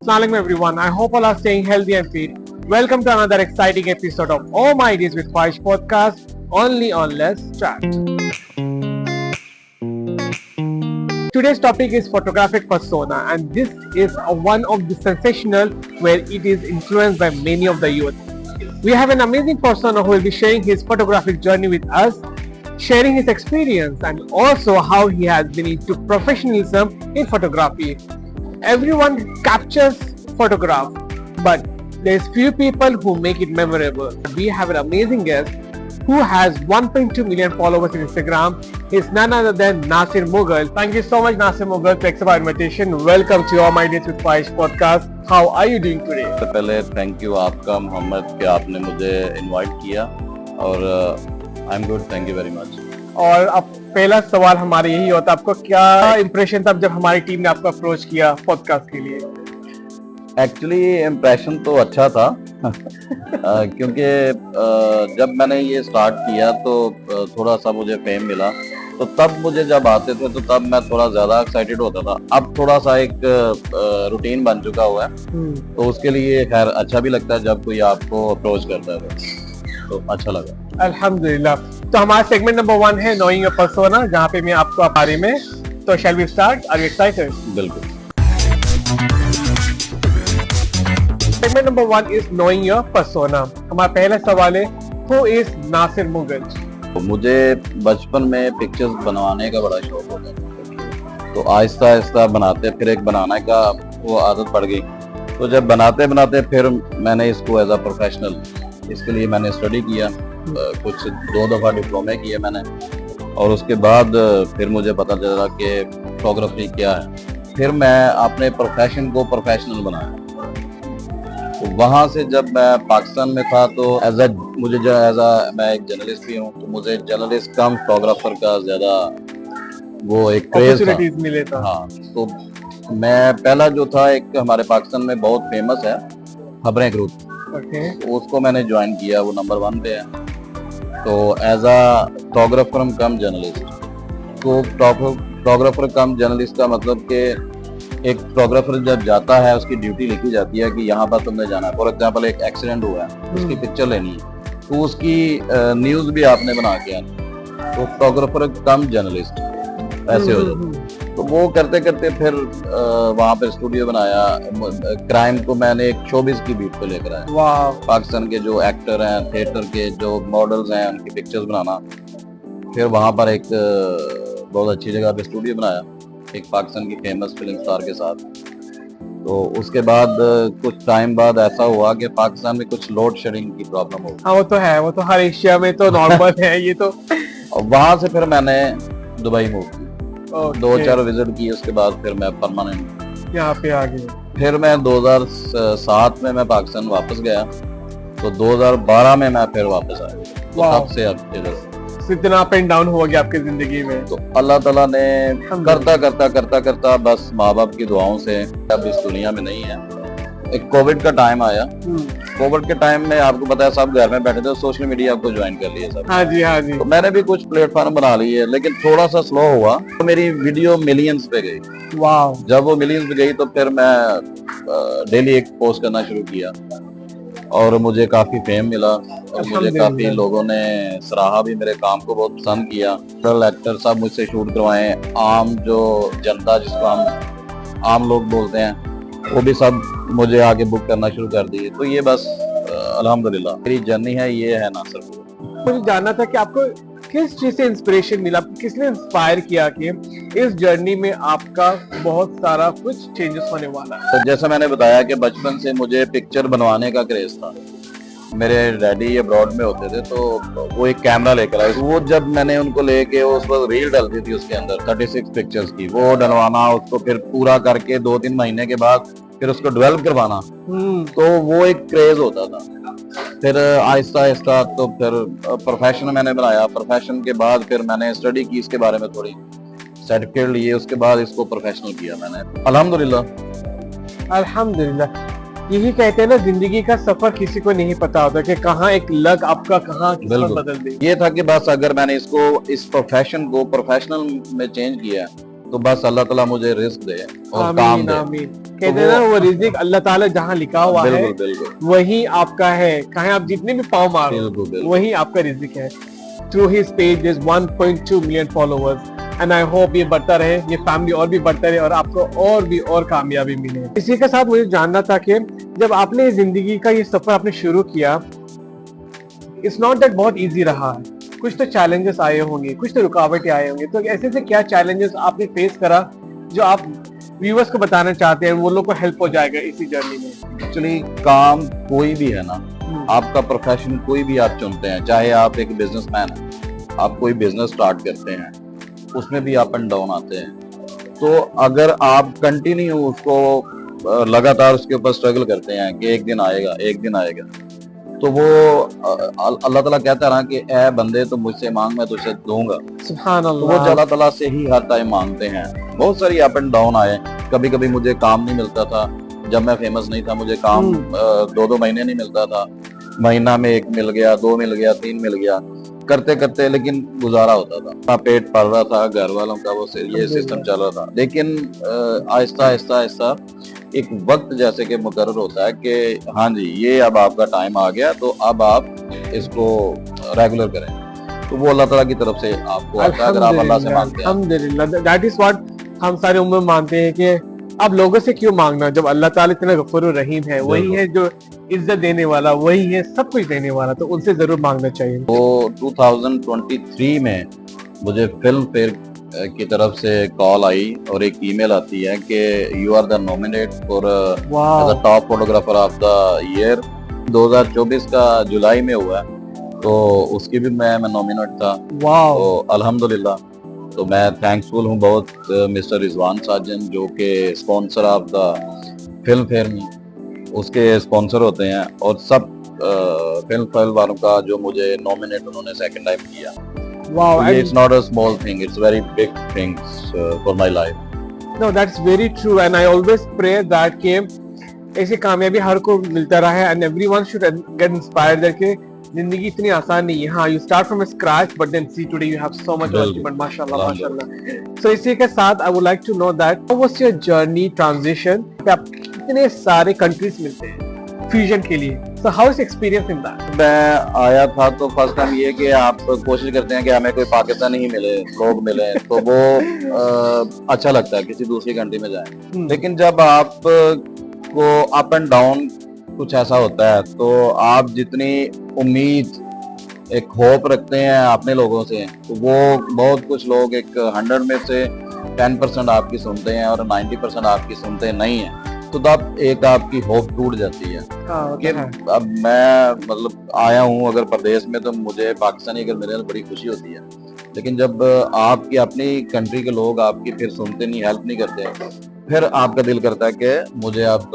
Assalamualaikum everyone. I hope all are staying healthy and fit. Welcome to another exciting episode of All My Ideas with Faish podcast, only on Let's Chat. Today's topic is photographic persona, and this is one of the sensational where it is influenced by many of the youth. We have an amazing persona who will be sharing his photographic journey with us, sharing his experience and also how he has been into professionalism in photography. Everyone captures photograph, but there's few people who make it memorable. We have an amazing guest who has 1.2 million followers on Instagram. He's none other than Nasir Mughal. Thank you so much, Nasir Mughal, to accept our invitation. Welcome to All My Ideas with Faish podcast. How are you doing today? सबसे पहले thank you आपका मोहम्मद कि आपने मुझे invite किया और I am good, thank you very much. और अब पहला सवाल हमारा यही होता, आपको क्या इंप्रेशन था जब हमारी टीम ने आपको अप्रोच किया पॉडकास्ट के लिए? एक्चुअली इम्प्रेशन तो अच्छा था क्योंकि जब मैंने ये स्टार्ट किया तो थोड़ा सा मुझे फेम मिला, तो तब मुझे जब आते थे तो तब मैं थोड़ा ज्यादा एक्साइटेड होता था। अब थोड़ा सा एक रूटीन बन चुका हुआ है, तो उसके लिए खैर अच्छा भी लगता है जब कोई आपको अप्रोच करता है, तो अच्छा लगा। अल्हम्दुलिल्लाह। तो हमारा सेगमेंट नंबर 1 है नोइंग योर पर्सोना, जहाँ पे मैं आपको बारे में, तो shall we start? Are you excited? बिल्कुल। Segment number 1 is knowing your persona. हमारा पहला सवाल है, हु इज नासिर मुगल? मुझे बचपन में पिक्चर्स बनवाने का बड़ा शौक होता था, तो आहिस्ता आहिस्ता बनाते फिर एक बनाने का वो आदत पड़ गई। तो जब बनाते बनाते फिर मैंने इसको एज अ प्रोफेशनल, इसके लिए मैंने स्टडी किया, कुछ 2 दफ़ा डिप्लोमे किए मैंने, और उसके बाद फिर मुझे पता चला कि फोटोग्राफी क्या है। फिर मैं अपने प्रोफेशन को प्रोफेशनल बनाया। तो वहाँ से जब मैं पाकिस्तान में था तो मैं एक जर्नलिस्ट भी हूँ, तो मुझे जर्नलिस्ट कम फोटोग्राफर का ज़्यादा वो एक क्रेज मिले था। हाँ, तो मैं पहला जो था, एक हमारे पाकिस्तान में बहुत फेमस है खबरें ग्रुप, तो उसको मैंने ज्वाइन किया, वो नंबर 1 पे है। तो as a photographer cum journalist, तो फोटोग्राफर कम जर्नलिस्ट का मतलब कि एक फोटोग्राफर जब जाता है उसकी ड्यूटी लिखी जाती है कि यहाँ पर तुमने जाना है। फॉर एग्जाम्पल एक एक्सीडेंट हुआ है, उसकी पिक्चर लेनी है, तो उसकी न्यूज भी आपने बना के आनी, तो फोटोग्राफर कम जर्नलिस्ट ऐसे हो जाते। तो वो करते करते फिर वहाँ पे स्टूडियो बनाया। क्राइम को मैंने एक शोबिज की बीट पे लेकर आया। पाकिस्तान के जो एक्टर हैं, थिएटर के जो मॉडल्स हैं, उनकी पिक्चर्स बनाना। फिर वहाँ पर एक बहुत अच्छी जगह पे स्टूडियो बनाया, एक पाकिस्तान की फेमस फिल्म स्टार के साथ। तो उसके बाद कुछ टाइम बाद ऐसा हुआ कि पाकिस्तान में कुछ लोड शेडिंग की प्रॉब्लम हो गई। हाँ, वो तो है, वो तो हर एशिया में तो नॉर्मल है ये तो। वहां से फिर मैंने दुबई मूव की, 2-4 विजिट की, उसके बाद फिर मैं परमानेंट यहाँ पे आ गया। फिर मैं 2007 में मैं पाकिस्तान वापस गया, तो 2012 में मैं फिर वापस आया, तो तब से अब इधर इतना अप एंड डाउन हो गया आपकी जिंदगी में। तो अल्लाह ताला ने करता करता बस माँ बाप की दुआओं से अब इस दुनिया में नहीं है। एक कोविड का टाइम आया, कोविड के टाइम में आपको पता है सब घर में बैठे थे, सोशल मीडिया आपको ज्वाइन कर लिया सब। हाँ जी, हाँ जी। तो मैंने भी कुछ प्लेटफॉर्म बना लिए, लेकिन थोड़ा सा स्लो हुआ, तो मेरी वीडियो मिलियंस पे गई। वाह। जब वो मिलियंस पे गई तो फिर मैं डेली एक पोस्ट करना शुरू किया, और मुझे काफी फेम मिला, और मुझे काफी लोगों ने सराहा भी, मेरे काम को बहुत पसंद किया। एक्टर सब मुझसे शूट करवाए, आम जो जनता जिसको हम आम लोग बोलते हैं, वो भी सब मुझे आगे बुक करना शुरू कर दिए। तो ये बस अल्हम्दुलिल्लाह मेरी जर्नी है, ये है नासिर। मुझे जानना था कि आपको किस चीज से इंस्पिरेशन मिला, किसने इंस्पायर किया कि इस जर्नी में आपका बहुत सारा कुछ चेंजेस होने वाला है? तो जैसा मैंने बताया कि बचपन से मुझे पिक्चर बनवाने का क्रेज था। मेरे डैडी अब्रॉड में होते थे, तो वो एक कैमरा लेकर आए। वो जब मैंने उनको लेके, उस वक्त रील डलती थी उसके अंदर 36 पिक्चर्स की, वो डलवाना, उसको फिर पूरा करके 2-3 महीने के बाद फिर उसको डेवलप करवाना, तो वो एक क्रेज होता था। फिर आहिस्ता आहिस्ता तो फिर प्रोफेशन मैंने बनाया। प्रोफेशन के बाद फिर मैंने स्टडी की इसके बारे में, थोड़ी सर्टिफिकेट लिए, उसके बाद इसको प्रोफेशनल किया मैंने, अल्हम्दुलिल्लाह। अल्हम्दुलिल्लाह। यही कहते हैं ना, जिंदगी का सफर किसी को नहीं पता होता कि कहाँ एक लक आपका कहाँ किस्मत बदल दे। ये था कि बस अगर मैंने इसको, इस प्रोफेशन को प्रोफेशनल में चेंज किया, तो बस अल्लाह ताला मुझे रिस्क दे और काम आमीन दे। आमीन। कहते हैं ना वो रिज़्क अल्लाह ताला जहाँ लिखा हुआ है बिल्कुल बिल्कुल वही आपका है, चाहे आप जितने भी पाँव मारो बिल्कुल बिल्कुल। वही आपका रिज़्क है। Through his page is 1.2 million followers and I hope ये बढ़ता रहे, ये फैमिली और भी बढ़ता रहे और आपको और भी और कामयाबी मिले। इसी के साथ मुझे जानना था कि जब आपने जिंदगी का ये सफर आपने शुरू किया, इट्स नॉट दैट बहुत इजी रहा है, कुछ तो चैलेंजेस आए होंगे, कुछ तो रुकावटें आए होंगे, तो ऐसे से क्या चैलेंजेस आपने फेस करा जो आप व्यूअर्स को बताना चाहते हैं, वो लोग को हेल्प हो जाएगा इसी जर्नी में? एक्चुअली काम कोई भी है ना, आपका प्रोफेशन कोई भी आप चुनते हैं, चाहे आप एक बिजनेसमैन हैं, आप कोई बिजनेस स्टार्ट करते हैं, उसमें भी अप एंड डाउन आते हैं। तो अगर आप कंटिन्यू उसको लगातार उसके ऊपर स्ट्रगल करते हैं कि एक दिन आएगा एक दिन आएगा, तो वो अल्लाह ताला कहता रहा कि ए बंदे तो मुझसे मांग मैं तुझसे दूंगा। सुभान तो वो अल्लाह। अल्लाह ताला से ही हर टाइम मांगते हैं। बहुत सारी अप एंड डाउन आए, कभी कभी मुझे काम नहीं मिलता था, जब मैं फेमस नहीं था मुझे काम 2-2 महीने नहीं मिलता था, महीना में 1 मिल गया, 2 मिल गया, 3 मिल गया, करते करते लेकिन गुजारा होता था, अपना पेट पल रहा था, घर वालों का वो ये सिस्टम चल रहा था। लेकिन आहिस्ता आहिस्ता आहिस्ता एक वक्त जैसे कि मुकर्रर होता है कि हाँ जी ये अब आपका टाइम आ गया, तो अब आप इसको रेगुलर करें, तो वो अल्लाह ताला की तरफ से आपको आता है अगर आप अल्लाह से मांगते हैं। अल्हम्दुलिल्लाह, दैट इज व्हाट हम सारे उम्र मानते हैं कि अब लोगों से क्यों मांगना, जब अल्लाह ताला इतना गफूर रहीम है, वही है जो इज्जत देने वाला, वही है सब कुछ देने वाला, तो उनसे जरूर मांगना चाहिए। तो 2023 में मुझे फिल्म फेयर की तरफ से कॉल आई और एक ईमेल आती है कि you are the nominate for as a top photographer of the year. 2024 का जुलाई में हुआ, तो उसकी भी मैं नॉमिनेट था। तो अल्हम्दुलिल्लाह, तो मैं थैंकफुल हूँ बहुत मिस्टर रिजवान साजन जो कि sponsor of the film fair में उसके स्पॉन्सर होते हैं, और सब फिल्म फेयर वालों का जो मुझे नॉमिनेट उन्होंने सेकंड टाइम किया। Wow, It's not a small thing, it's very big things for my life. No, that's very true and I always pray that कि ऐसी कामयाबी हर को मिलता रहा है and everyone should get inspired that कि जिंदगी इतनी आसान नहीं है। हाँ, you start from scratch but then see today you have so much achievement, माशाल्लाह माशाल्लाह। So इसी के साथ I would like to know that how was your journey transition? आप कितने सारे countries मिलते हैं फ्यूजन के लिए, so how is experience in that? मैं आया था तो फर्स्ट टाइम ये कि आप कोशिश करते हैं कि हमें कोई पाकिस्तानी ही मिले, लोग मिले, तो वो अच्छा लगता है किसी दूसरी कंट्री में जाए। लेकिन जब आप को अप एंड डाउन कुछ ऐसा होता है, तो आप जितनी उम्मीद एक होप रखते हैं अपने लोगों से, तो वो बहुत कुछ लोग एक 100 में से 10% आपकी सुनते हैं और 90% आपकी सुनते नहीं है, तो तब एक आपकी होप टूट जाती है कि अब मैं मतलब आया हूँ अगर प्रदेश में, तो मुझे पाकिस्तानी अगर मेरे बड़ी खुशी होती है। लेकिन जब आपकी अपनी कंट्री के लोग आपकी फिर सुनते नहीं, हेल्प नहीं करते, फिर आपका दिल करता है कि मुझे अब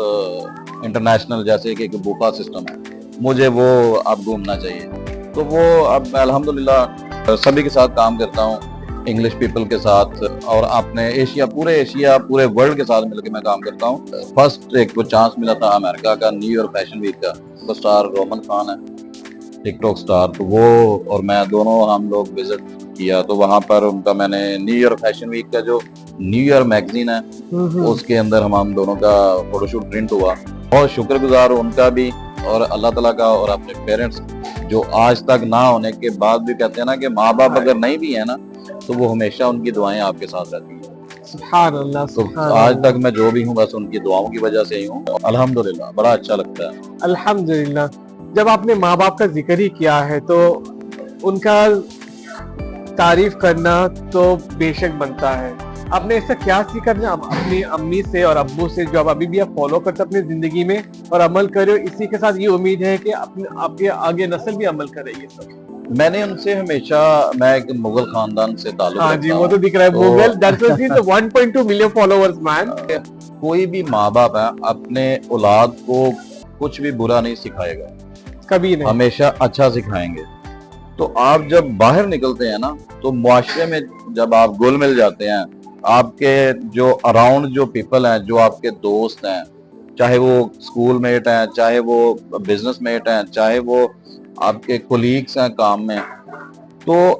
इंटरनेशनल जैसे कि एक बुफा सिस्टम है, मुझे वो अब घूमना चाहिए। तो वो अब अल्हम्दुलिल्लाह सभी के साथ काम करता हूँ, इंग्लिश पीपल के साथ और अपने एशिया पूरे वर्ल्ड के साथ मिलकर मैं काम करता हूँ। फर्स्ट एक वो चांस मिला था अमेरिका का न्यू ईयर फैशन वीक का, सुपरस्टार रोमन खान है टिकटॉक स्टार, तो वो और मैं दोनों हम लोग विजिट किया, तो वहां पर उनका मैंने न्यू ईयर फैशन वीक का जो न्यू ईयर मैगजीन है उसके अंदर हम दोनों का फोटोशूट प्रिंट हुआ। बहुत शुक्रगुजार उनका भी और अल्लाह ताला का, और अपने पेरेंट्स जो आज तक ना होने के बाद भी कहते हैं ना कि माँ बाप अगर नहीं भी है ना, तो वो हमेशा उनकी दुआएं आपके साथ रहती हैं। सुभान अल्लाह, तो आज तक मैं जो भी हूँ बस उनकी दुआओं की वजह से ही हूँ। अल्हम्दुलिल्लाह बड़ा अच्छा लगता है। अल्हम्दुलिल्लाह। जब आपने माँ बाप का जिक्र ही किया है तो उनका तारीफ करना तो बेशक बनता है। आपने ऐसा क्या सीखा अपनी अम्मी से और अब्बू से जो आप अभी भी आप फॉलो करते अपनी जिंदगी में और अमल कर रहे हो? इसी के साथ ये उम्मीद है कि आपके आगे नस्ल भी अमल करे ये सब। मैंने उनसे हमेशा, मैं एक मुगल खानदान से ताल्लुक हाँ जी, वो तो दिख रहा है Mughal, that's why is 1.2 million followers man. कोई भी माँ बाप है अपने औलाद को कुछ भी बुरा नहीं सिखाएगा, कभी नहीं, हमेशा अच्छा सिखाएंगे। तो आप जब बाहर निकलते हैं ना, तो मुआशरे में जब आप घुल मिल जाते हैं, आपके जो अराउंड जो पीपल हैं, जो आपके दोस्त हैं, चाहे वो स्कूल मेट हैं, चाहे वो बिजनेस मेट हैं, चाहे वो आपके कोलीग्स हैं काम में, तो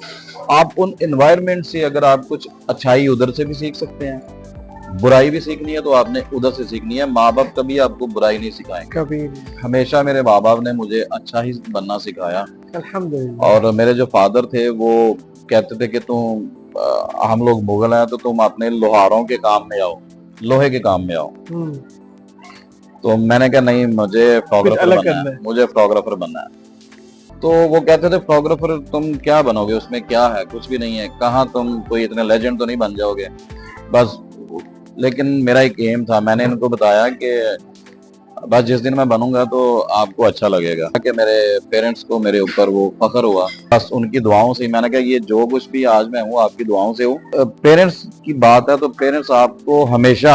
आप उन एनवायरनमेंट से अगर आप कुछ अच्छाई उधर से भी सीख सकते हैं, बुराई भी सीखनी है तो आपने उधर से सीखनी है। माँ बाप कभी आपको बुराई नहीं सिखाएंगे, कभी नहीं। हमेशा मेरे माँ बाप ने मुझे अच्छा ही बनना सिखाया। अल्हम्दुलिल्लाह। और मेरे जो फादर थे वो कहते थे कि तुम हम लोग मुगल हैं तो तुम अपने लोहारों के काम में आओ, लोहे के काम में आओ। तो मैंने कहा नहीं, मुझे फोटोग्राफर बनना है, मुझे फोटोग्राफर बनना है। तो वो कहते थे फोटोग्राफर तुम क्या बनोगे, उसमें क्या है, कुछ भी नहीं है, कहाँ तुम कोई इतने लेजेंड तो नहीं बन जाओगे बस। लेकिन मेरा एक एम था, मैंने इनको बताया कि बस जिस दिन मैं बनूंगा तो आपको अच्छा लगेगा, कि मेरे पेरेंट्स को मेरे ऊपर वो फख्र हुआ, बस उनकी दुआओं से। मैंने कहा ये जो कुछ भी आज मैं हूँ आपकी दुआओं से हूँ। पेरेंट्स की बात है तो पेरेंट्स आपको हमेशा,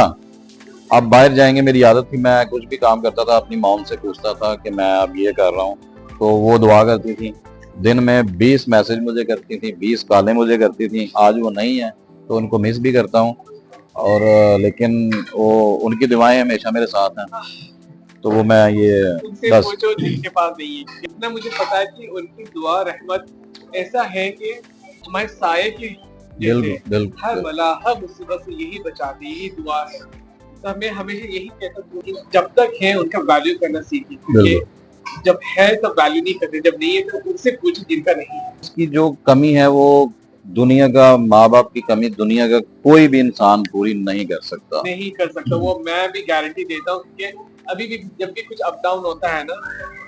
आप बाहर जाएंगे, मेरी आदत थी मैं कुछ भी काम करता था अपनी मॉम से पूछता था कि मैं अब ये कर रहा हूँ, तो वो दुआ करती थी। दिन में 20 मैसेज मुझे करती थी, 20 कॉलें मुझे करती थी। आज वो नहीं है तो उनको मिस भी करता हूँ, और लेकिन वो उनकी दुआएं हमेशा मेरे साथ हैं। तो वो मैं ये उनसे बस पूछो जिनके पास नहीं है। इतना मुझे पता है कि उनकी दुआ रहमत ऐसा है कि हमारे साये की बिल्कुल हर बला हर मुसीबत से यही बचाती, यही दुआ है। तो हमें हमेशा यही कहता हूँ कि जब तक है उनका वैल्यू करना सीखिए, क्योंकि जब है तो वैल्यू नहीं करते, जब नहीं है तो उनसे पूछो जिनका नहीं है। इसकी जो कमी है वो दुनिया का, माँ बाप की कमी दुनिया का कोई भी इंसान पूरी नहीं कर सकता, नहीं कर सकता। वो मैं भी गारंटी देता हूँ कि अभी भी जब भी कुछ अप डाउन होता है ना,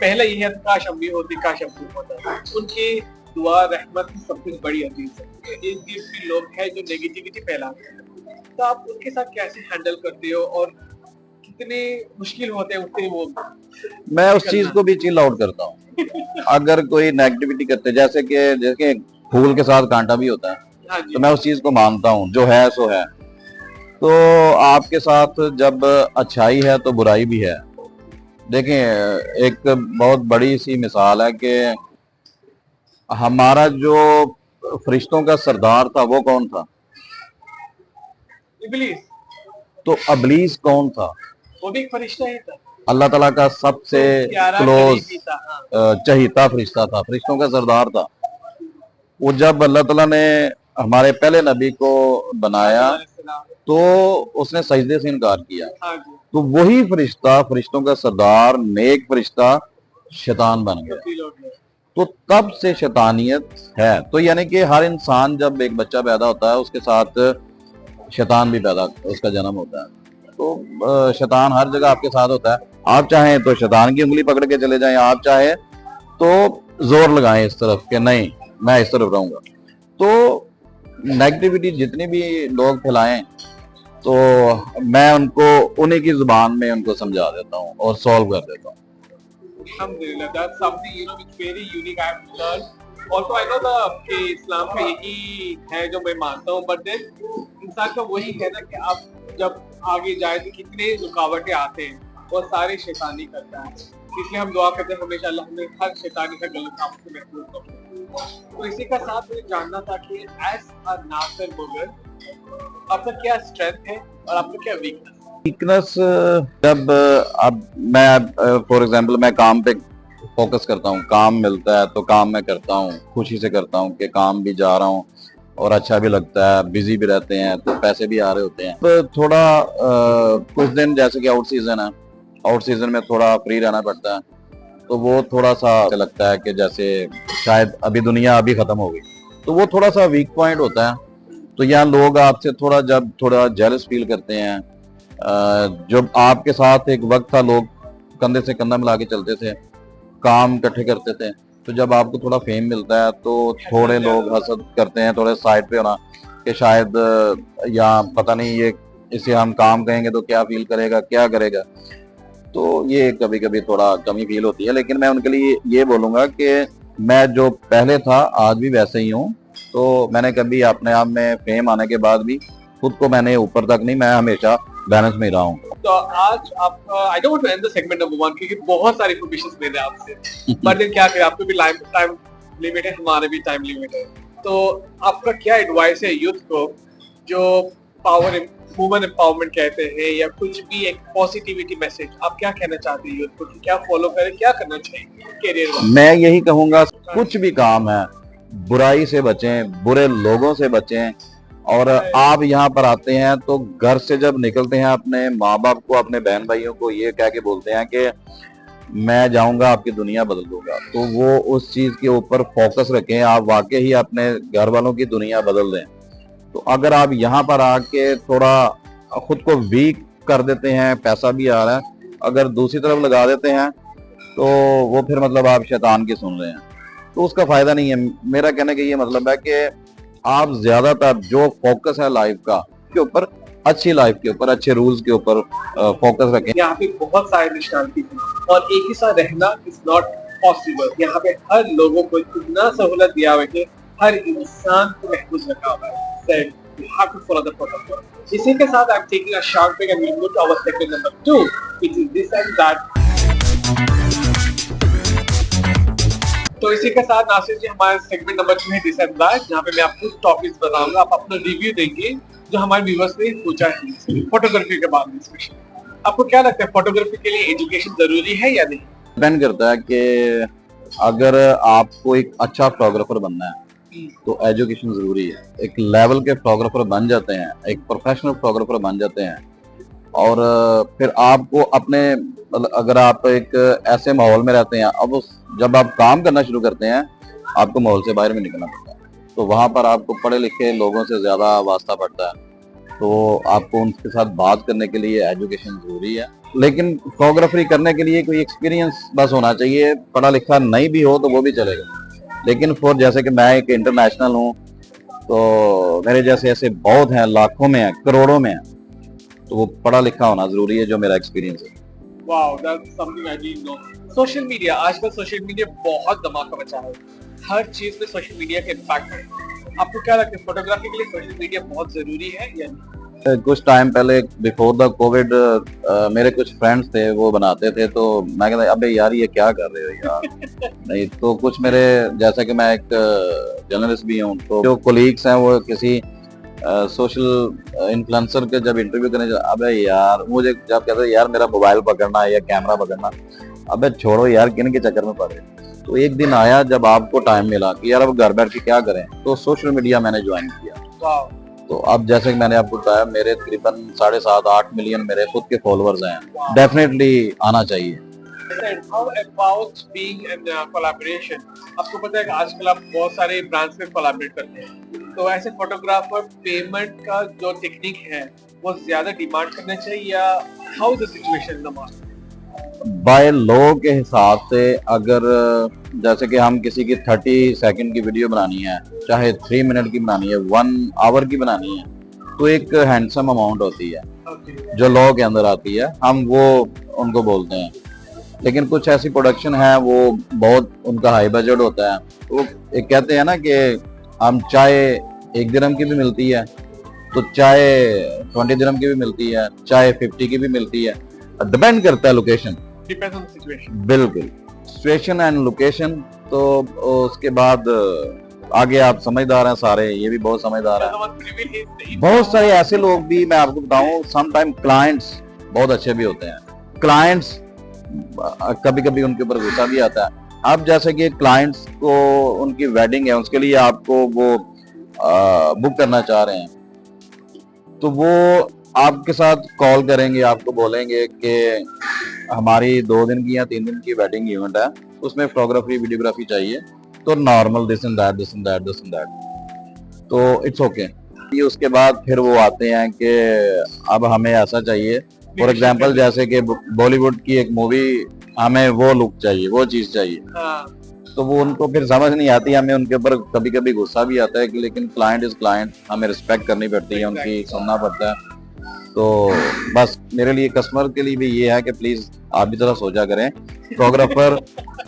पहले यही है काश अम्मी होती, काश अम्मी होता। उनकी दुआ रहमत सब कुछ बड़ी अजीज है। इस देश में लोग हैं जो नेगेटिविटी फैलाते हैं, तो आप उनके साथ कैसे हैंडल करते हो और कितने मुश्किल होते हैं उतने वो। मैं उस चीज को भी चिल आउट करता हूँ। अगर कोई नेगेटिविटी करते, जैसे फूल के साथ कांटा भी होता है, हाँ तो मैं उस चीज को मानता हूँ, जो है सो है। तो आपके साथ जब अच्छाई है तो बुराई भी है। देखें, एक बहुत बड़ी सी मिसाल है कि हमारा जो फरिश्तों का सरदार था वो कौन था? इब्लीस। तो इब्लीस कौन था? वो भी एक फरिश्ता ही था, अल्लाह ताला का सबसे क्लोज चहीता फरिश्ता था, फरिश्तों का सरदार था। वो जब अल्लाह ताला ने हमारे पहले नबी को बनाया तो उसने सजदे से इनकार किया। तो वही फरिश्ता, फरिश्तों का सरदार, नेक फरिश्ता शैतान बन गया। तो तब से शैतानियत है। तो यानी कि हर इंसान, जब एक बच्चा पैदा होता है उसके साथ शैतान भी पैदा, उसका जन्म होता है। तो शैतान हर जगह आपके साथ होता है। आप चाहें तो शैतान की उंगली पकड़ के चले जाएं, आप चाहें तो जोर लगाएं इस तरफ कि नहीं मैं इस तरफ रहूंगा। तो नेगेटिविटी जितनी भी लोग फैलाएं तो मैं उनको उन्हीं की जुबान में उनको समझा देता हूँ और सॉल्व कर देता हूँ। Alhamdulillah, that's something which very unique I have learned. Also I know कि इस्लाम का यही है जो मैं मानता हूँ, but then इंसान का वही है ना कि आप जब आगे जाए तो कितने रुकावटें आते हैं और सारे शैतानी करता है। इसलिए हम दुआ करते हैं हमेशा अल्लाह हमें हर शैतानी से गलत काम से महफूज रखे। तो इसी का साथ मुझे जानना था कि एज अ नासिर मुगल आपका क्या स्ट्रेंथ है और आपका क्या वीकनेस? जब अब मैं फॉर एग्जांपल मैं काम पे फोकस करता हूँ, काम मिलता है तो काम मैं करता हूँ, खुशी से करता हूँ कि काम भी जा रहा हूँ और अच्छा भी लगता है, बिजी भी रहते हैं तो पैसे भी आ रहे होते हैं। तो थोड़ा कुछ दिन जैसे कि आउट सीजन है, आउट सीजन में थोड़ा फ्री रहना पड़ता है, तो वो थोड़ा सा लगता है कि जैसे शायद अभी दुनिया अभी खत्म हो गई, तो वो थोड़ा सा वीक पॉइंट होता है। तो यहाँ लोग आपसे थोड़ा जेलस फील करते हैं। जब आपके साथ एक वक्त था लोग कंधे से कंधा मिला के चलते थे, काम इकट्ठे करते थे, तो जब आपको थोड़ा फेम मिलता है तो थोड़े लोग हसद करते हैं, थोड़े साइड पे होना कि शायद या पता नहीं ये इसे हम काम कहेंगे तो क्या फील करेगा, क्या करेगा। तो ये कभी कभी थोड़ा कमी फील होती है। लेकिन मैं उनके लिए ये बोलूंगा कि मैं जो पहले था आज भी वैसे ही हूँ। तो मैंने कभी अपने आप में फेम आने के बाद भी खुद को मैंने ऊपर तक नहीं, मैं हमेशा बैलेंस में रहा हूँ। तो आज आपका I don't want to end the segment number 1 क्योंकि बहुत सारी इन्फॉर्मेशन मिले आपसे, बट देन क्या करें, आपको भी टाइम लिमिट है, हमारे भी टाइम लिमिट है। तो आपका क्या एडवाइस है यूथ को जो वुमेन एम्पावरमेंट कहते हैं या कुछ भी एक पॉजिटिविटी मैसेज, आप क्या कहना चाहते हैं यूथ को कि क्या फॉलो करें, क्या करना चाहिए करियर में? मैं यही कहूंगा कुछ भी काम है बुराई से बचें, बुरे लोगों से बचें। और आप यहाँ पर आते हैं तो घर से जब निकलते हैं अपने माँ बाप को, अपने बहन भाइयों को ये कह के बोलते हैं कि मैं जाऊंगा आपकी दुनिया बदल दूंगा, तो वो उस चीज के ऊपर फोकस रखें, आप वाकई ही अपने घर वालों की दुनिया बदल दें। तो अगर आप यहाँ पर आके थोड़ा खुद को वीक कर देते हैं, पैसा भी आ रहा है, अगर दूसरी तरफ लगा देते हैं तो वो फिर मतलब आप शैतान की सुन रहे हैं, तो उसका फायदा नहीं है। मेरा कहने का ये मतलब है कि आप ज्यादातर जो फोकस है लाइफ का के ऊपर, अच्छी लाइफ के ऊपर, अच्छे रूल्स के ऊपर फोकस रखें। यहाँ पे बहुत सारे नेशनलिटी और एक ही साथ रहना इज नॉट पॉसिबल। यहाँ पे हर लोगों को इतना सहूलत दिया हुआ है कि हर इंसान को महफूज रखा हुआ है। You have to follow the protocol. इसी के साथ I'm taking a short break and we'll move to our segment number 2, which is this and that. तो इसी के साथ नासिर जी हमारे सेगमेंट नंबर 2 है दिस एंड दैट, जहाँ पे मैं आपको टॉपिक्स बताऊंगा, आप अपना रिव्यू देंगे जो हमारे व्यूअर्स ने पूछा है फोटोग्राफी के बारे में। स्पेशली आपको क्या लगता है फोटोग्राफी के लिए एजुकेशन जरूरी है या नहीं? डिपेंड करता है कि अगर आपको एक अच्छा फोटोग्राफर बनना है तो एजुकेशन जरूरी है। एक लेवल के फोटोग्राफर बन जाते हैं, एक प्रोफेशनल फोटोग्राफर बन जाते हैं, और फिर आपको अपने अगर आप एक ऐसे माहौल में रहते हैं, अब जब आप काम करना शुरू करते हैं आपको माहौल से बाहर में निकलना पड़ता है, तो वहां पर आपको पढ़े लिखे लोगों से ज्यादा वास्ता पड़ता है, तो आपको उनके साथ बात करने के लिए एजुकेशन जरूरी है। लेकिन फोटोग्राफी करने के लिए कोई एक्सपीरियंस बस होना चाहिए, पढ़ा लिखा नहीं भी हो तो वो भी चलेगा। लेकिन फॉर जैसे कि मैं एक इंटरनेशनल हूँ, तो मेरे जैसे ऐसे बहुत हैं, लाखों में हैं, करोड़ों में हैं, तो वो पढ़ा लिखा होना जरूरी है, जो मेरा एक्सपीरियंस है। Wow, that's something I didn't know. Social media, आजकल सोशल मीडिया बहुत धमाका मचा है, हर चीज में सोशल मीडिया का इम्पैक्ट है। आपको क्या लगता है फोटोग्राफी के लिए सोशल मीडिया बहुत जरूरी है या नहीं? कुछ टाइम पहले बिफोर द कोविड मेरे कुछ फ्रेंड्स थे, वो बनाते थे, तो मैं कहता अबे यार ये क्या कर रहे हो यार नहीं तो कुछ मेरे, जैसा कि मैं एक जर्नलिस्ट भी हूँ, तो जो कोलीग्स हैं वो किसी सोशल इन्फ्लुएंसर के जब इंटरव्यू करने अबे यार, मुझे जब कहते हैं यार मेरा मोबाइल पकड़ना है या कैमरा पकड़ना, अबे छोड़ो यार किन के चक्कर में पड़ रहे। तो एक दिन आया जब आपको टाइम मिला कि यार अब घर बैठ के क्या करें, तो सोशल मीडिया मैंने ज्वाइन किया। तो अब जैसे कि मैंने आपको बताया, मेरे तकरीबन 7.5-8 मिलियन मेरे खुद के फॉलोअर्स हैं। डेफिनेटली आना चाहिए। How about being in collaboration? आपको पता है कि आजकल आप बहुत सारे ब्रांड्स में कोलैबोरेट करते हैं, तो ऐसे फोटोग्राफर पेमेंट का जो टेक्निक है वो ज्यादा डिमांड करना चाहिए या how the situation in the market? By law के हिसाब से अगर जैसे कि हम किसी की 30 सेकंड की वीडियो बनानी है, चाहे 3 मिनट की बनानी है, 1 आवर की बनानी है, तो एक हैंडसम अमाउंट होती है जो लॉ के अंदर आती है, हम वो उनको बोलते हैं। लेकिन कुछ ऐसी प्रोडक्शन है वो बहुत उनका हाई बजट होता है, वो एक कहते हैं ना कि हम चाहे 1 दिरहम की भी मिलती है, तो चाहे 20 दिरहम की भी मिलती है, चाहे 50 की भी मिलती है, डिपेंड करता है लोकेशन, डिपेंड्स ऑन सिचुएशन। बिल्कुल, सिचुएशन एंड लोकेशन। तो उसके बाद आगे आप समझदार हैं सारे, ये भी बहुत समझदार हैं। बहुत सारे ऐसे लोग भी मैं आपको बताऊं, सम टाइम क्लाइंट्स बहुत अच्छे भी होते हैं, क्लाइंट्स कभी कभी उनके ऊपर गुस्सा भी आता है। अब जैसे कि क्लाइंट्स को उनकी वेडिंग है, उसके लिए आपको वो बुक करना चाह रहे हैं, तो वो आपके साथ कॉल करेंगे, आपको बोलेंगे कि हमारी 2 दिन की या 3 दिन की वेडिंग इवेंट है, उसमें फोटोग्राफी वीडियोग्राफी चाहिए, तो normal this and that this and that this and that, तो इट्स ओके। उसके बाद फिर वो आते हैं कि अब हमें ऐसा चाहिए, फॉर एग्जांपल जैसे कि बॉलीवुड की एक मूवी, हमें वो लुक चाहिए, वो चीज चाहिए, तो वो उनको फिर समझ नहीं आती, हमें उनके ऊपर कभी कभी गुस्सा भी आता है कि लेकिन क्लाइंट इज क्लाइंट, हमें रिस्पेक्ट करनी पड़ती है, उनकी सुनना पड़ता है। तो बस मेरे लिए, कस्टमर के लिए भी ये है कि प्लीज आप भी थोड़ा सोचा करें। फोटोग्राफर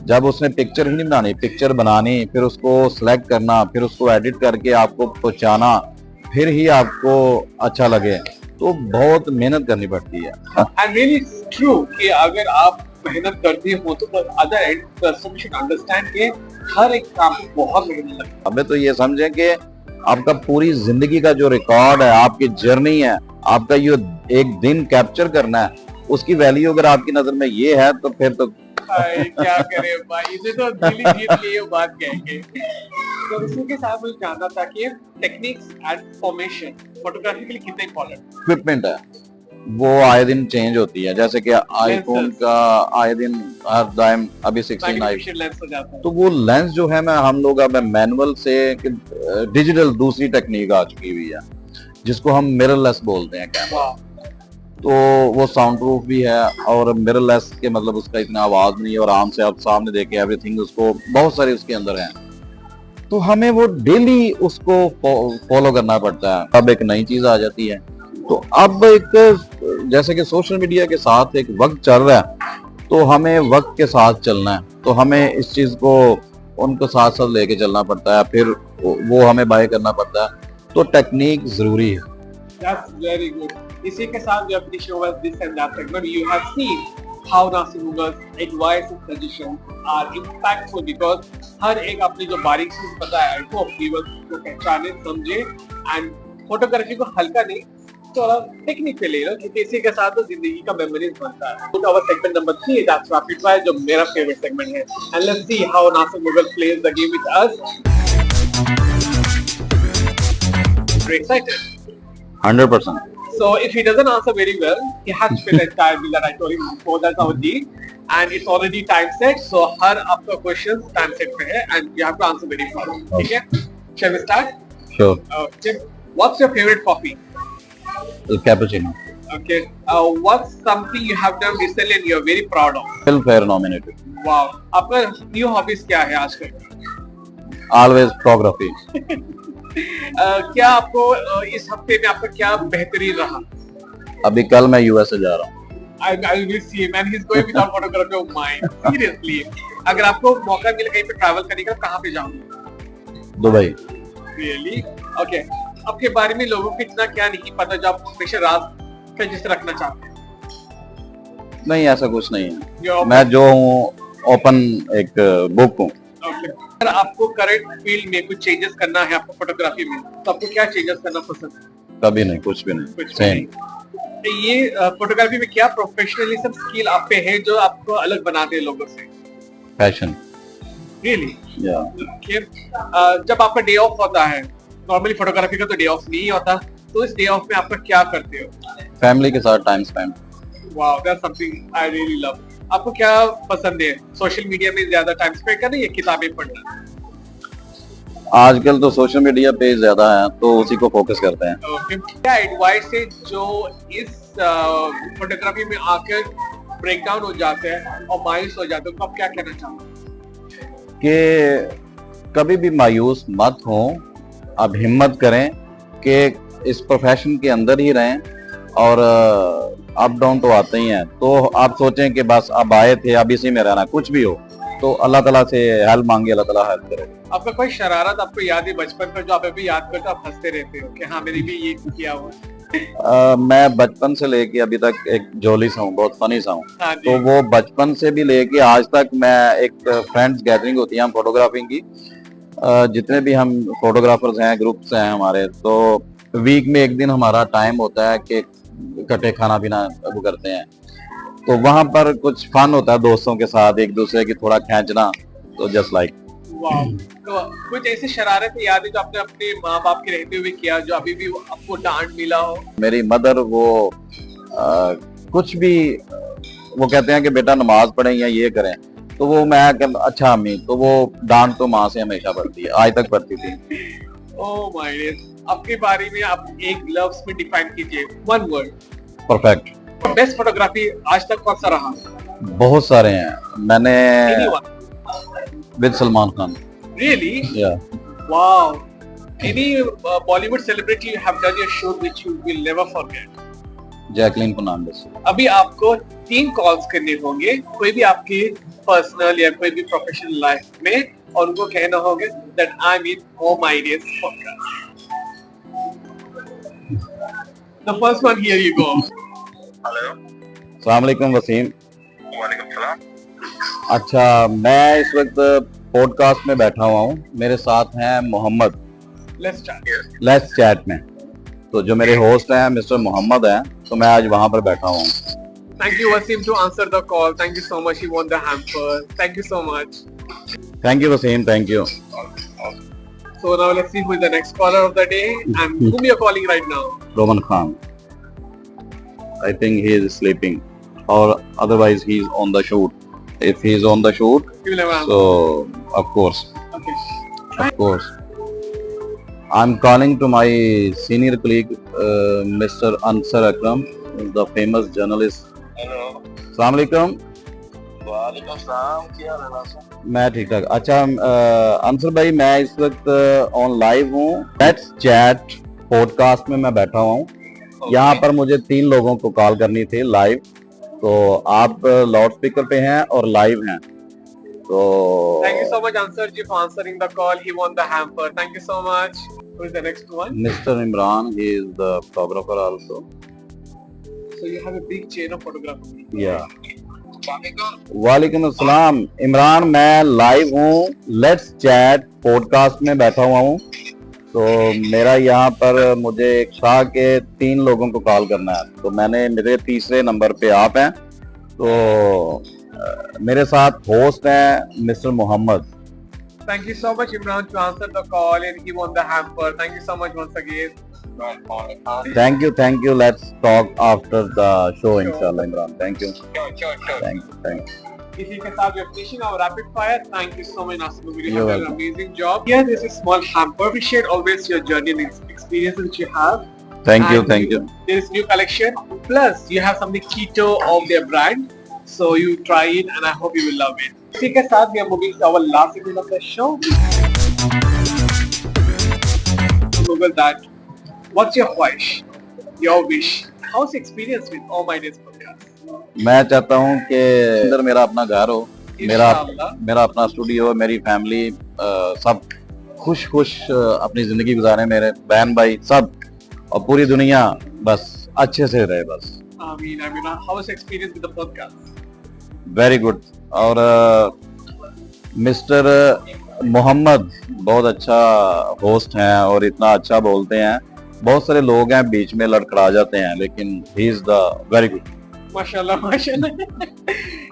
जब उसने पिक्चर ही नहीं बनानी, पिक्चर बनानी, फिर उसको सिलेक्ट करना, फिर उसको एडिट करके आपको पहुंचाना, फिर ही आपको अच्छा लगे, तो बहुत मेहनत करनी पड़ती है। एंड रियली ट्रू कि अगर आप मेहनत करते हो तो other and customer should understand कि हर एक काम में बहुत मेहनत लगती है। अबे तो ये समझें कि आपका पूरी जिंदगी का जो रिकॉर्ड है, आपकी जर्नी है, आपका ये एक दिन कैप्चर करना है, उसकी वैल्यू अगर आपकी नजर में ये है, तो फिर तो भाई क्या करे भाई, इसे तो दिल्ली जीत ली ये बात कह के। तो इसी के साथ मुझे जानना था कि टेक्निक्स एंड फॉर्मेशन फोटोग्राफी के लिए कितना इंपॉर्टेंट इक्विपमेंट है वो आए दिन चेंज होती है, जैसे कि आईफोन का आए दिन हर टाइम अभी 16 आई, लेंस हो जाता है। तो वो लेंस जो है मैं हम लोग अब मैनुअल से डिजिटल दूसरी टेक्निक आ चुकी हुई है जिसको हम मिररलेस बोलते हैं कैमरा। तो वो साउंड प्रूफ भी है और मिररलेस के मतलब उसका इतना आवाज नहीं है और आराम से आप सामने देखे एवरीथिंग, उसको बहुत सारे उसके अंदर हैं। तो हमें वो डेली उसको फॉलो करना पड़ता है। अब एक नई चीज आ जाती है, तो अब एक जैसे कि सोशल मीडिया के साथ एक वक्त चल रहा है, तो हमें वक्त के साथ चलना है, तो हमें इस चीज को उनको साथ साथ लेके चलना पड़ता है, फिर वो हमें बाय करना पड़ता है, तो टेक्निक जरूरी है। That's very good. इसी के साथ your show was this and that segment. You have seen how Nasir Mughals advice and suggestions are impactful because हर एक अपनी जो बारीक चीज पता है वो viewers को पहचाने समझे and फोटोग्राफी को हल्का नहीं थोड़ा टेक्निक पे ले लो, क्योंकि इसी के साथ तो जिंदगी का मेमोरीज बनता है। तो our segment number 3 that's rapid fire जो मेरा favorite segment है, and let's see how Nasir Mughals plays the game with us. Very excited. 100%. So if he doesn't answer very well, he has to fill the entire bill that I told him before. That's our deal, and it's already time set. So हर आपका questions time set पे है, and you have to answer very fast. ठीक है? Shall we start? Sure. Okay. What's your favorite coffee? Cappuccino. Okay. What's something you have done recently and you're very proud of? Filmfare nominated. Wow. आपका new hobbies क्या है आजकल? Always photography. क्या आपको इस हफ्ते में आपका क्या बेहतरीन रहा? अभी कल मैं यूएसए जा रहा हूँ। I will see him and he's going without photography of mine. Seriously. अगर आपको मौका मिले कहीं पे ट्रैवल करने का, कहाँ पे जाओगे? दुबई। Really? Okay. आपके बारे में लोगों को इतना क्या नहीं पता जो आप हमेशा राज पे जिस रखना चाहते हैं? नहीं, ऐसा कुछ नहीं है। मैं जो हूँ ओपन एक बुक हूँ। Okay. अगर आपको करंट फील्ड में कुछ चेंजेस करना है आपको फोटोग्राफी में, तो आपको क्या चेंजेस करना पसंद है? कभी नहीं, कुछ भी नहीं, कुछ सेम। नहीं। ये फोटोग्राफी में क्या प्रोफेशनलिज्म स्किल आप पे है जो आपको अलग बनाते हैं लोगों से? पैशन। रियली? या। जब आपका डे ऑफ होता है, नॉर्मली फोटोग्राफी का तो डे ऑफ नहीं होता, तो इस डे ऑफ में आपका क्या करते हो? फैमिली के साथ time spend. Wow, that's something I really love. आपको क्या पसंद है? सोशल मीडिया में ज्यादा टाइम स्पेंड करना या किताबें पढ़ना? आजकल तो सोशल मीडिया पे ज्यादा है, तो उसी को फोकस करते हैं। क्या एडवाइस है जो इस फोटोग्राफी में आकर ब्रेक डाउन हो जाते हैं और मायूस हो जाते हैं, तो आप क्या कहना चाहोगे? कि कभी भी मायूस मत हो, आप हिम्मत करें कि इस प्रोफेशन के अंदर ही रहें, और अप डाउन तो आते ही हैं, तो आप सोचें कि बस अब आए थे, अब इसी में रहना, कुछ भी हो तो अल्लाह ताला से हेल्प मांगे, अल्लाह ताला हेल्प करे। आपका कोई शरारत आपको याद है बचपन का जो आप अभी याद करते हो, आप हंसते रहते हो कि हाँ मैंने भी ये किया हुआ? मैं बचपन से लेके अभी तक एक जोली सा हूँ, बहुत फनी सा हूँ। हाँ तो वो बचपन से भी लेके आज तक मैं एक फ्रेंड्स गैदरिंग होती है हम फोटोग्राफी की, जितने भी हम फोटोग्राफर्स हैं, ग्रुप्स हैं हमारे, तो वीक में एक दिन हमारा टाइम होता है कि इकट्ठे खाना पीना वो करते हैं, तो वहां पर कुछ फन होता है दोस्तों के साथ, एक दूसरे की थोड़ा खींचना, तो जस्ट लाइक। तो कुछ ऐसी शरारत याद है जो आपने अपने माँ बाप के रहते हुए किया, जो अभी भी आपको डांट मिला हो? मेरी मदर वो कुछ भी वो कहते हैं कि बेटा नमाज पढ़ें या ये करें, तो वो मैं अच्छा अम्मी, तो वो डांट तो माँ से हमेशा पड़ती है, आज तक पड़ती थी। Oh my God. आपके बारे में आप एक लफ्ज में डिफाइन कीजिए, one word. Perfect. Best photography आज तक कौन सा रहा? बहुत सारे हैं, मैंने with Salman Khan. Really? Yeah. Wow. Any Bollywood celebrity you have done your shoot which you will never forget? Jacqueline Fernandez. अभी आपको 3 कॉल्स करने होंगे, कोई भी आपकी पर्सनल या कोई भी प्रोफेशनल लाइफ में, और उनको कहना होगा that I am in home ideas podcast. The first one, here you go. Hello. अस्सलाम वालेकुम वसीम। वालेकुम सलाम। अच्छा, मैं इस वक्त पॉडकास्ट में बैठा हुआ हूँ, मेरे साथ हैं मोहम्मद। लेट्स चैट में, तो जो मेरे होस्ट हैं मिस्टर मोहम्मद हैं, तो मैं आज वहाँ पर बैठा हुआ हूँ। Thank you, Wasim, to answer the call. Thank you so much. He won the hamper. Thank you so much. Thank you, Wasim. Thank you. So now let's see who is the next caller of the day and whom you're calling right now. Roman Khan. I think he is sleeping, or otherwise he's on the shoot. If he's on the shoot, You will never answer. so of course, Okay. of course. I'm calling to my senior colleague, Mr. Ansar Akram, the famous journalist. Hello Assalamu alaikum. वालेकुम सलाम, क्या हाल है नासिर? मैं ठीक ठाक। अच्छा अंसर भाई, मैं इस वक्त ऑन लाइव हूँ। लेट्स चैट पॉडकास्ट में मैं बैठा हूँ। यहाँ पर मुझे 3 लोगों को कॉल करनी थी लाइव, तो आप लाउड स्पीकर पे हैं और लाइव हैं, तो Thank you so much, Ansar ji, for answering the call. He won the hamper. Thank you so much. Who is the next one? Mr. Imran, he is the photographer also. So you have a big chain of photography. Yeah. वालेकुम वालेकुम अस्सलाम। इमरान, मैं live हूँ, let's chat podcast में बैठा हुआ हूँ। तो मेरा यहाँ पर मुझे एक शाह के 3 लोगों को कॉल करना है, तो मेरे तीसरे नंबर पे आप हैं। तो मेरे साथ होस्ट हैं mister Mohammad. Thank you so much, Imran, to answer the call and he won the hamper. Thank you so much once again. Thank you. Let's talk after the show इंशाल्लाह Imran. Thank you. Thank you. इसी के साथ we are finishing our rapid fire. Thank you so much, Nasir. You You're have done an amazing job. Here, this is small hamper. Appreciate always your journey and experiences which you have. Thank And you. There is new collection. Plus, you have something keto of their brand. So you try it and I hope you will love it. इसी के साथ we are moving to our last segment of the show. Google that. What's your wish? Your wish. How's your experience with All My Days podcast? मैं चाहता हूँ कि अंदर मेरा अपना घर हो, इंशाअल्लाह। मेरा अपना स्टूडियो हो, मेरी फैमिली सब खुश अपनी जिंदगी गुजारे, मेरे बहन भाई सब, और पूरी दुनिया बस अच्छे से रहे बस। I mean, how was your experience with the podcast? Very good. और मिस्टर मोहम्मद बहुत अच्छा होस्ट हैं और इतना अच्छा बोलते हैं। बहुत सारे लोग हैं बीच में लड़खड़ा जाते हैं, लेकिन he is the very good. Mashallah, mashallah.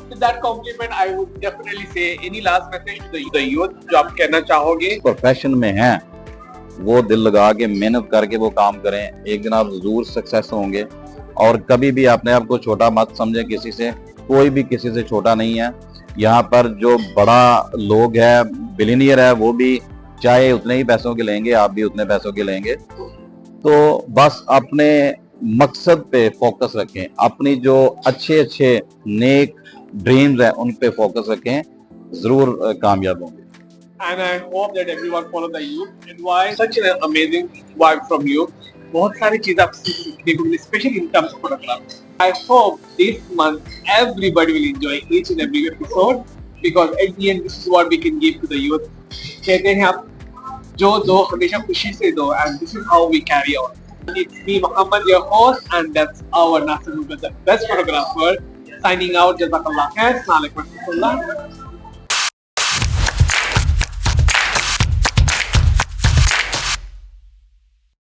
With that compliment, I would definitely say any last message to the youth जो आप कहना चाहोगे? प्रोफेशन में हैं वो दिल लगा के मेहनत करके वो काम करें, एक दिन आप जरूर सक्सेस होंगे। और कभी भी अपने आप को छोटा मत समझें किसी से, कोई भी किसी से छोटा नहीं है। यहाँ पर जो बड़ा लोग है, बिलियनियर है, वो भी चाहे उतने ही पैसों के लेंगे, आप भी उतने पैसों के लेंगे। तो बस अपने मकसद पे फोकस रखें, अपनी जो अच्छे नेक ड्रीम्स हैं उन पे फोकस रखें, जरूर कामयाब होंगे। And I hope that everyone follow the youth advice. Such an amazing vibe from you. बहुत सारी चीजें आपसे सीखने को मिली, especially in terms of photography. I hope this month everybody will enjoy each and every episode because at the end this is what we can give to the youth. कहते हैं आप जो दो हमेशा खुशी से दो, and this is how we carry on. It's me, Muhammad, your host, and that's our Nasir, the best photographer. Signing out. Jazakallah khair. Assalamu alaikum.